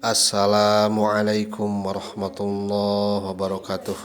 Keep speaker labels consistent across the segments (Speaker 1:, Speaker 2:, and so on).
Speaker 1: Assalamualaikum warahmatullahi wabarakatuh.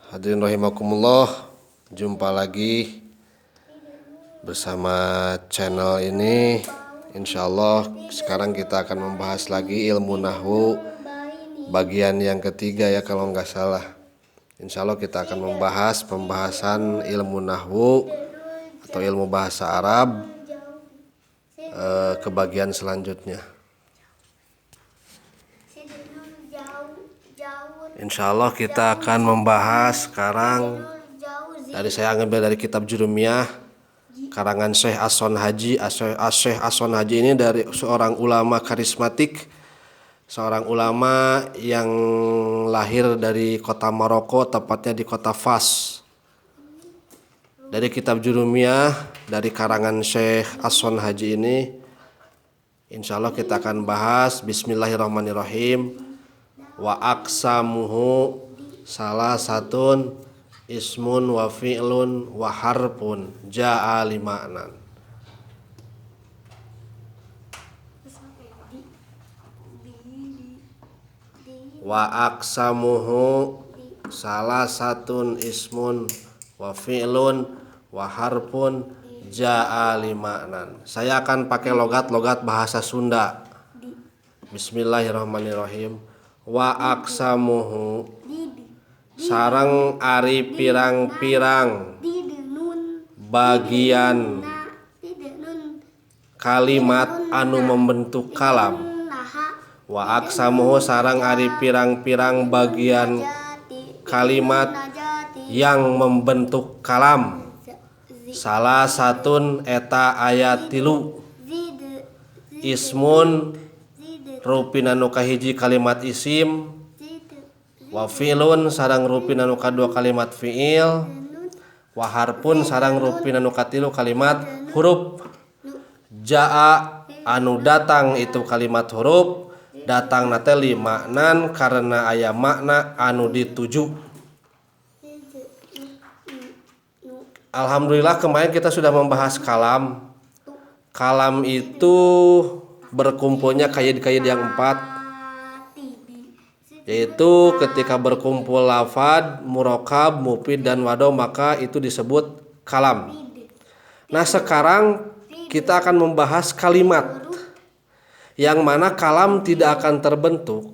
Speaker 1: Hadirin rahimakumullah, jumpa lagi bersama channel ini. Insyaallah sekarang kita akan membahas lagi ilmu nahwu bagian yang ketiga ya kalau nggak salah. Insyaallah kita akan membahas pembahasan ilmu nahwu atau ilmu bahasa Arab ke bagian selanjutnya. Insya Allah kita akan membahas sekarang saya ambil dari kitab Jurumiyah karangan Syekh As-Son Haji. Syekh As-Son Haji ini dari seorang ulama karismatik, seorang ulama yang lahir dari kota Maroko, tepatnya di kota Fas. Dari kitab Jurumiyah dari karangan Syekh As-Son Haji ini, insya Allah kita akan bahas. Bismillahirrahmanirrahim. Wa aqsamuhu salah satun ismun wa fi'lun wa harfun ja'a lima'nan. Wa aqsamuhu salah satun ismun wa fi'lun wa harfun ja'a lima'nan. Saya akan pakai logat-logat bahasa Sunda. Bismillahirrahmanirrahim. Wa aqsamuhu sareng ari pirang-pirang bagian kalimat anu membentuk kalam. Wa aqsamuhu sareng ari pirang-pirang bagian kalimat yang membentuk kalam. Salah satun eta ayat tilu ismun rupina nu kahiji kalimat isim, wa fi'lun sareng rupina nu kadua kalimat fi'il, wa harfun sareng rupina nu katilu kalimat huruf. Jaa anu datang itu kalimat huruf, datang nate lima'nan karena aya makna anu dituju. Alhamdulillah kemarin kita sudah membahas kalam. Kalam itu berkumpulnya kaid-kaid yang 4, yaitu ketika berkumpul lafad, murokab, mufid, dan wado, maka itu disebut kalam. Nah sekarang kita akan membahas kalimat, yang mana kalam tidak akan terbentuk.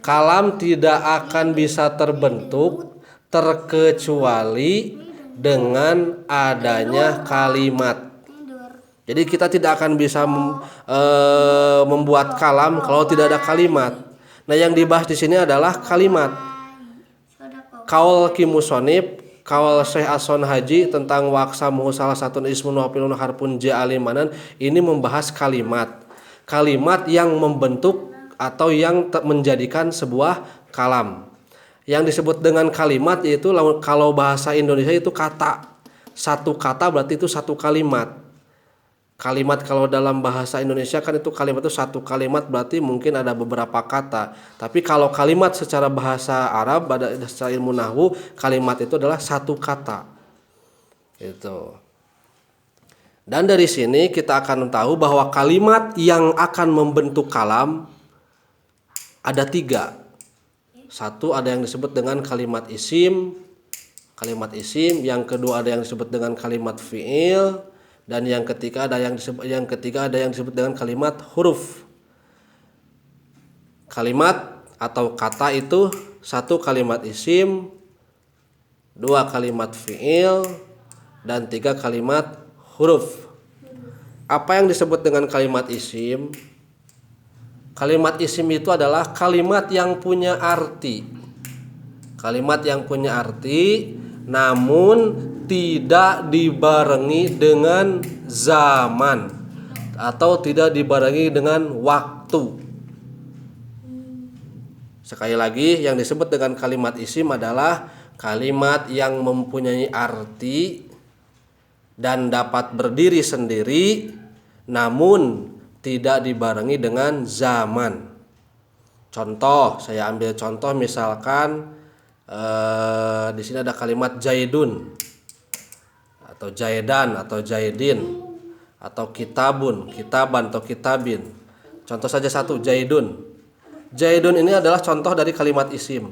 Speaker 1: Kalam tidak akan bisa terbentuk terkecuali dengan adanya kalimat. Jadi kita tidak akan bisa membuat kalam kalau tidak ada kalimat. Nah yang dibahas di sini adalah kalimat. Kaul kimusonib, kaul Syekh As-Son Haji tentang waqsamuhu salah satu ismun wa fi'lun harfun ja'a limanan, ini membahas kalimat. Kalimat yang membentuk atau yang menjadikan sebuah kalam. Yang disebut dengan kalimat yaitu kalau bahasa Indonesia itu kata. Satu kata berarti itu satu kalimat. Kalimat kalau dalam bahasa Indonesia kan itu kalimat itu satu kalimat berarti mungkin ada beberapa kata. Tapi kalau kalimat secara bahasa Arab, secara ilmu nahwu, kalimat itu adalah satu kata. Itu. Dan dari sini kita akan tahu bahwa kalimat yang akan membentuk kalam ada 3. Satu ada yang disebut dengan kalimat isim. Kalimat isim. Yang kedua ada yang disebut dengan kalimat fi'il. Dan yang ketiga ada yang disebut dengan kalimat huruf. Kalimat atau kata itu 1 kalimat isim, 2 kalimat fi'il, dan 3 kalimat huruf. Apa yang disebut dengan kalimat isim? Kalimat isim itu adalah kalimat yang punya arti. Kalimat yang punya arti namun tidak dibarengi dengan zaman atau tidak dibarengi dengan waktu. Sekali lagi, yang disebut dengan kalimat isim adalah kalimat yang mempunyai arti dan dapat berdiri sendiri namun tidak dibarengi dengan zaman. Contoh, saya ambil contoh misalkan di sini ada kalimat jaidun atau jaidan atau jaidin atau kitabun, kitaban atau kitabin. Contoh saja satu, Zaidun. Zaidun ini adalah contoh dari kalimat isim.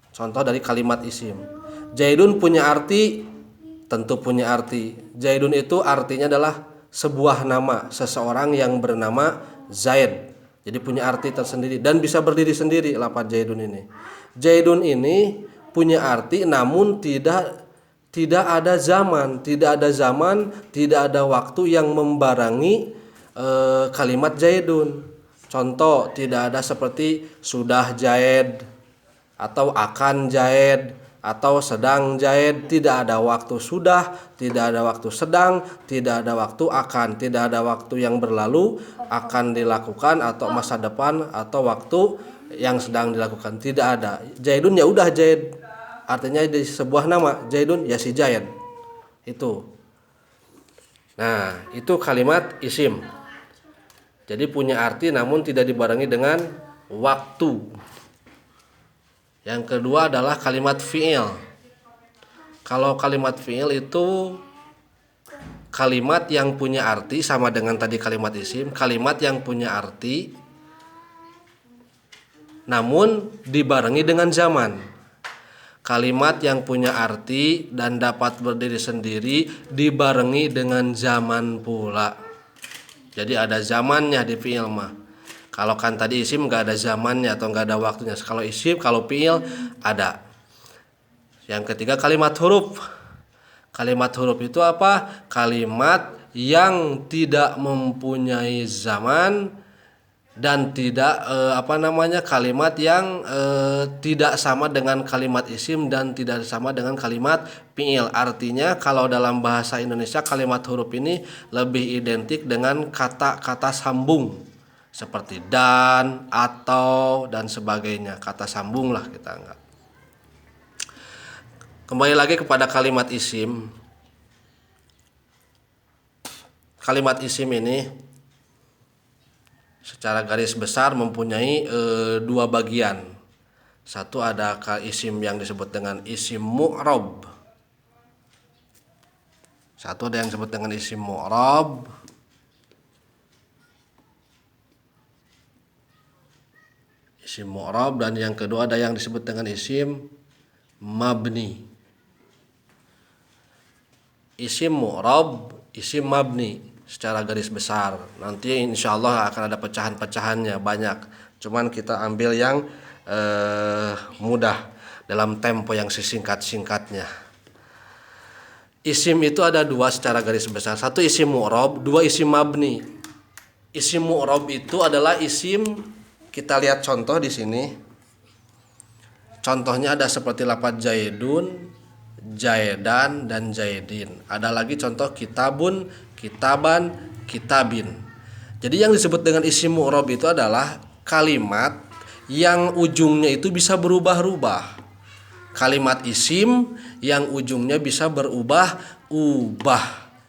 Speaker 1: Contoh dari kalimat isim. Zaidun punya arti, tentu punya arti. Zaidun itu artinya adalah sebuah nama, seseorang yang bernama Zaid. Jadi punya arti tersendiri dan bisa berdiri sendiri lafaz Zaidun ini. Zaidun ini punya arti namun tidak ada zaman, tidak ada waktu yang membarengi kalimat Zaidun. Contoh, tidak ada seperti sudah Zaid atau akan Zaid atau sedang Zaid. Tidak ada waktu sudah, tidak ada waktu sedang, tidak ada waktu akan, tidak ada waktu yang berlalu akan dilakukan atau masa depan atau waktu yang sedang dilakukan. Tidak ada. Zaidun ya udah Zaid. Artinya di sebuah nama, Zaidun ya si Zaid. Itu. Nah, itu kalimat isim. Jadi punya arti namun tidak dibarengi dengan waktu. Yang kedua adalah kalimat fi'il. Kalau kalimat fi'il itu kalimat yang punya arti sama dengan tadi kalimat isim, kalimat yang punya arti namun dibarengi dengan zaman. Kalimat yang punya arti dan dapat berdiri sendiri dibarengi dengan zaman pula. Jadi ada zamannya di fi'il mah. Kalau kan tadi isim nggak ada zamannya atau nggak ada waktunya. Kalau isim, kalau fi'il ada. Yang ketiga kalimat huruf. Kalimat huruf itu apa? Kalimat yang tidak mempunyai zaman dan tidak kalimat yang tidak sama dengan kalimat isim dan tidak sama dengan kalimat fi'il. Artinya kalau dalam bahasa Indonesia kalimat huruf ini lebih identik dengan kata-kata sambung seperti dan, atau dan sebagainya. Kata sambung lah kita anggap. Kembali lagi kepada kalimat isim. Kalimat isim ini secara garis besar mempunyai dua bagian. Satu ada isim yang disebut dengan isim mu'rab. Satu ada yang disebut dengan isim mu'rab. Isim mu'rab, dan yang kedua ada yang disebut dengan isim mabni. Isim mu'rab, isim mabni secara garis besar. Nanti insya Allah akan ada pecahan-pecahannya banyak. Cuman kita ambil yang mudah dalam tempo yang sesingkat-singkatnya. Isim itu ada dua secara garis besar. Satu isim mu'rab, dua isim mabni. Isim mu'rab itu adalah isim, kita lihat contoh di sini. Contohnya ada seperti lafaz Zaidun, Zaidan, dan Zaidin. Ada lagi contoh kitabun, kitaban, kitabin. Jadi yang disebut dengan isim mu'rab itu adalah kalimat yang ujungnya itu bisa berubah-ubah. Kalimat isim yang ujungnya bisa berubah-ubah.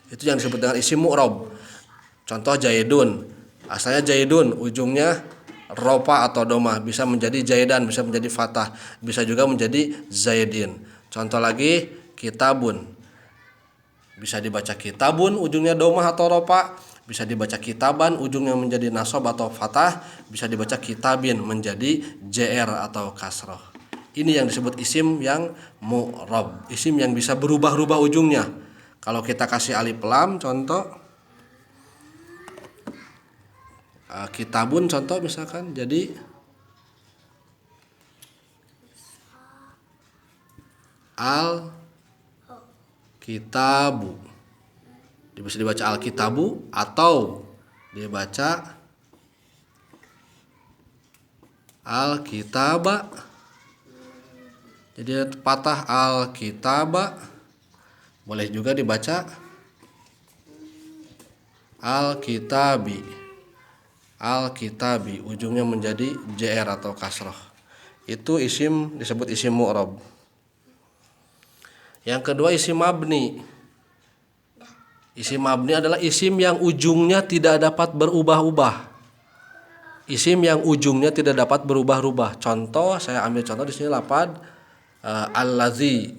Speaker 1: Itu yang disebut dengan isim mu'rab. Contoh Zaidun. Asalnya Zaidun, ujungnya rofa atau domah, bisa menjadi Zaidan, bisa menjadi fathah, bisa juga menjadi Zaidin. Contoh lagi kitabun. Bisa dibaca kitabun ujungnya domah atau rofa, bisa dibaca kitaban ujungnya menjadi nasab atau fathah, bisa dibaca kitabin menjadi jr atau kasroh. Ini yang disebut isim yang mu'rab, isim yang bisa berubah-ubah ujungnya. Kalau kita kasih alif lam contoh kitabun contoh misalkan jadi al kitabu, bisa dibaca al kitabu atau dibaca al kitaba, jadi patah al kitaba. Boleh juga dibaca al kitabi, al kitabi ujungnya menjadi jr atau kasroh. Itu isim disebut isim mu'rab. Yang kedua isim mabni. Isim mabni adalah isim yang ujungnya tidak dapat berubah-ubah. Isim yang ujungnya tidak dapat berubah-ubah. Contoh, saya ambil contoh di sini lafaz al-ladzi.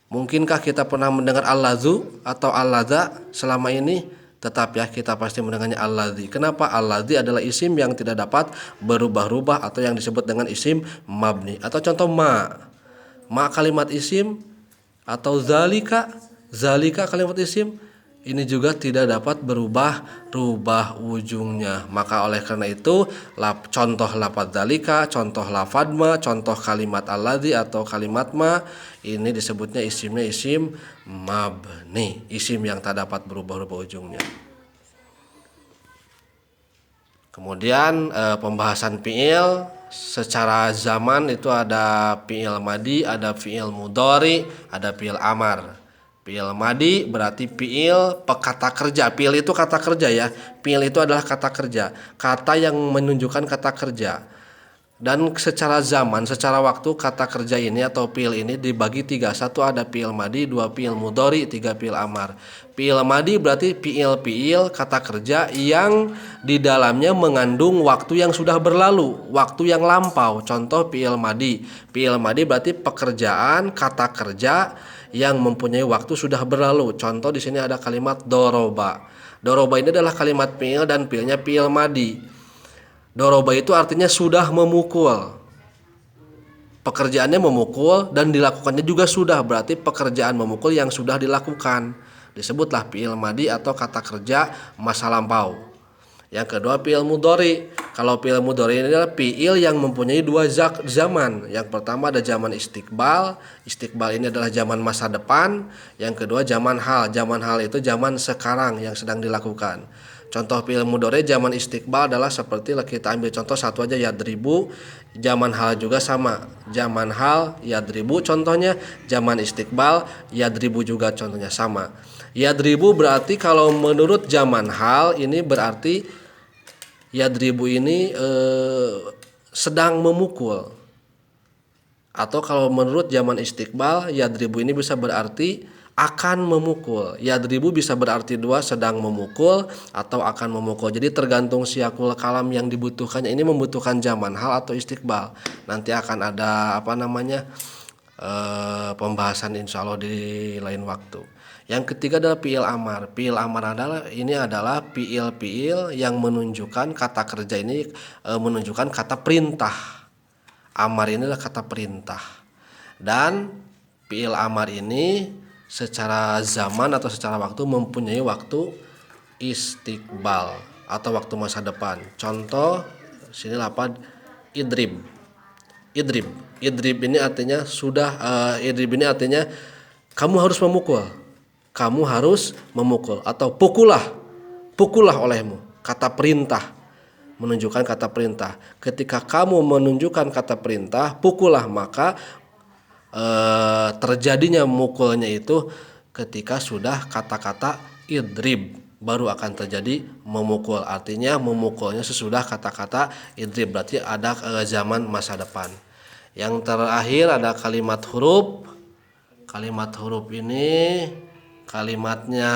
Speaker 1: Mungkinkah kita pernah mendengar al-ladzu atau al-ladza selama ini? Tetap ya kita pasti mendengarnya alladzi. Kenapa? Alladzi adalah isim yang tidak dapat berubah-ubah atau yang disebut dengan isim mabni. Atau contoh ma kalimat isim, atau zalika kalimat isim, ini juga tidak dapat berubah ujungnya. Maka oleh karena itu contoh lafaz zalika, contoh lafaz ma, contoh kalimat alladzi atau kalimat ma, ini disebutnya isimnya isim mabni, isim yang tak dapat berubah ujungnya. Kemudian pembahasan fiil secara zaman itu ada fiil madi, ada fiil mudhari, ada fiil amar. Fiil madi berarti fiil kata kerja. Fiil itu kata kerja ya. Fiil itu adalah kata kerja, kata yang menunjukkan kata kerja. Dan secara zaman, secara waktu kata kerja ini atau fiil ini dibagi tiga. Satu ada fiil madi, dua fiil mudhari, tiga fiil amar. Fiil madi berarti fiil kata kerja yang di dalamnya mengandung waktu yang sudah berlalu, waktu yang lampau. Contoh fiil madi. Fiil madi berarti pekerjaan kata kerja yang mempunyai waktu sudah berlalu. Contoh di sini ada kalimat doroba. Doroba ini adalah kalimat fiil dan fiilnya fiil madi. Doroba itu artinya sudah memukul. Pekerjaannya memukul dan dilakukannya juga sudah, berarti pekerjaan memukul yang sudah dilakukan. Disebutlah fiil madi atau kata kerja masa lampau. Yang kedua fiil mudhari. Kalau fiil mudhari ini adalah fiil yang mempunyai dua zaman. Yang pertama ada zaman istiqbal. Istiqbal ini adalah zaman masa depan. Yang kedua zaman hal. Zaman hal itu zaman sekarang yang sedang dilakukan. Contoh fiil mudhari zaman istiqbal adalah seperti kita ambil contoh satu aja, yadribu. Zaman hal juga sama. Zaman hal yadribu contohnya, zaman istiqbal yadribu juga contohnya sama. Yadribu berarti kalau menurut zaman hal ini berarti yadribu ini sedang memukul. Atau kalau menurut zaman istiqbal yadribu ini bisa berarti akan memukul. Yadribu bisa berarti dua, sedang memukul atau akan memukul. Jadi tergantung siakul kalam yang dibutuhkannya. Ini membutuhkan zaman hal atau istiqbal. Nanti akan ada pembahasan insya Allah di lain waktu. Yang ketiga adalah fiil amar. Fiil amar adalah fiil yang menunjukkan kata kerja ini menunjukkan kata perintah. Amar ini adalah kata perintah. Dan fiil amar ini secara zaman atau secara waktu mempunyai waktu istiqbal atau waktu masa depan. Contoh sini lafaz idrib. Idrib ini artinya idrib ini artinya kamu harus memukul. Kamu harus memukul atau pukullah olehmu. Kata perintah menunjukkan kata perintah. Ketika kamu menunjukkan kata perintah, pukullah, maka terjadinya mukulnya itu ketika sudah kata-kata idrib, baru akan terjadi memukul. Artinya memukulnya sesudah kata-kata idrib, berarti ada zaman masa depan. Yang terakhir ada kalimat huruf. Kalimat huruf ini kalimatnya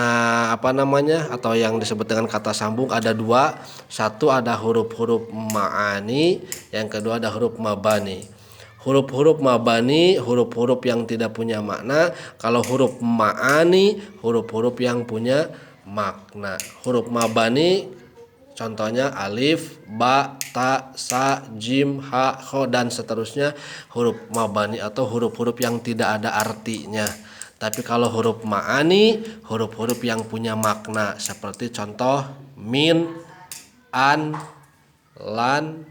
Speaker 1: atau yang disebut dengan kata sambung ada dua. Satu ada huruf-huruf ma'ani, yang kedua ada huruf mabani. Huruf-huruf mabani, huruf-huruf yang tidak punya makna. Kalau huruf ma'ani, huruf-huruf yang punya makna. Huruf mabani contohnya alif, ba, ta, sa, jim, ha, kho, dan seterusnya. Huruf mabani atau huruf-huruf yang tidak ada artinya. Tapi kalau huruf ma'ani, huruf-huruf yang punya makna. Seperti contoh min, an, lan,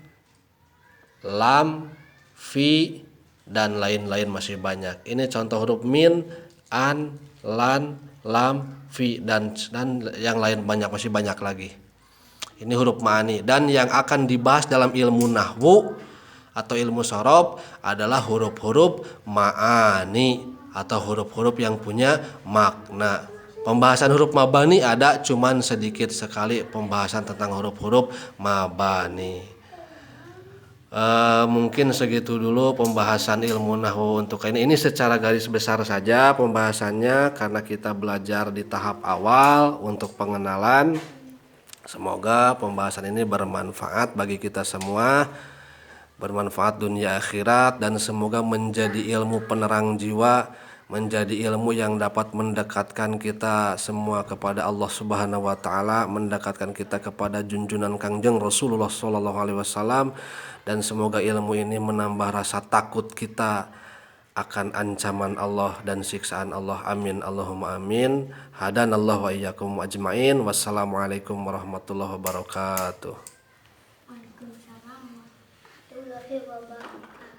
Speaker 1: lam, fi, dan lain-lain masih banyak. Ini contoh huruf min, an, lan, lam, fi, dan yang lain masih banyak lagi. Ini huruf ma'ani. Dan yang akan dibahas dalam ilmu nahwu atau ilmu shorof adalah huruf-huruf ma'ani atau huruf-huruf yang punya makna. Pembahasan huruf mabani ada, cuman sedikit sekali pembahasan tentang huruf-huruf mabani. Mungkin segitu dulu pembahasan ilmu nahwu untuk ini secara garis besar saja pembahasannya, karena kita belajar di tahap awal untuk pengenalan. Semoga pembahasan ini bermanfaat bagi kita semua, bermanfaat dunia akhirat, dan semoga menjadi ilmu penerang jiwa menjadi ilmu yang dapat mendekatkan kita semua kepada Allah Subhanahu wa taala, mendekatkan kita kepada junjungan Kangjeng Rasulullah sallallahu alaihi wasallam, dan semoga ilmu ini menambah rasa takut kita akan ancaman Allah dan siksaan Allah. Amin Allahumma amin. Hadanallahu wa iyyakum ajmain. Wassalamualaikum warahmatullahi wabarakatuh.
Speaker 2: Waalaikumsalam warahmatullahi wabarakatuh.